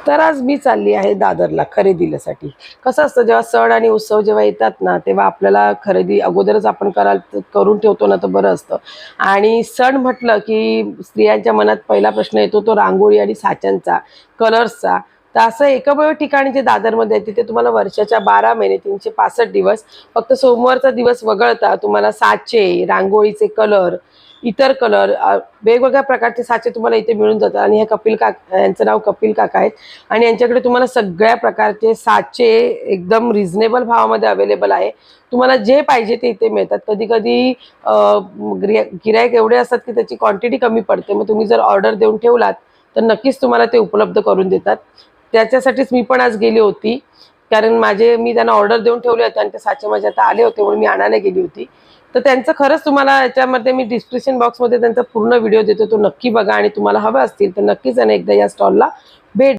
तर आज मी चालली आहे दादरला खरेदीसाठी. कसं असतं जेव्हा सण आणि उत्सव जेव्हा येतात ना, तेव्हा आपल्याला खरेदी अगोदरच आपण करून ठेवतो ना तर बरं असतं. आणि सण म्हटलं की स्त्रियांच्या मनात पहिला प्रश्न येतो तो रांगोळी आणि साच्यांचा, कलर्सचा. तर असं एकमेव ठिकाणी जे दादरमध्ये आहे तिथे तुम्हाला वर्षाच्या 12 महिने 365 दिवस फक्त सोमवारचा दिवस वगळता तुम्हाला साचे, रांगोळीचे कलर, इतर कलर वेगवेगळ्या प्रकारचे साचे तुम्हाला इथे मिळून जातात. आणि हे यांचं नाव कपिल काका आहेत आणि यांच्याकडे तुम्हाला सगळ्या प्रकारचे साचे एकदम रिझनेबल भावामध्ये अवेलेबल आहे. तुम्हाला जे पाहिजे ते इथे मिळतात. कधी कधी गिराईक एवढे असतात की त्याची क्वांटिटी कमी पडते, मग तुम्ही जर ऑर्डर देऊन ठेवलात तर नक्कीच तुम्हाला ते उपलब्ध करून देतात. त्याच्यासाठीच मी पण आज गेली होती, कारण मी त्यांना ऑर्डर देऊन ठेवले होते आणि ते साचे माझे आता आले होते म्हणून मी आणायला गेली होती. तर त्यांचं खरंच तुम्हाला याच्यामध्ये मी डिस्क्रिप्शन बॉक्समध्ये त्यांचा पूर्ण व्हिडिओ देतो, तो नक्की बघा आणि तुम्हाला हवं असतील तर नक्कीच एकदा या स्टॉलला भेट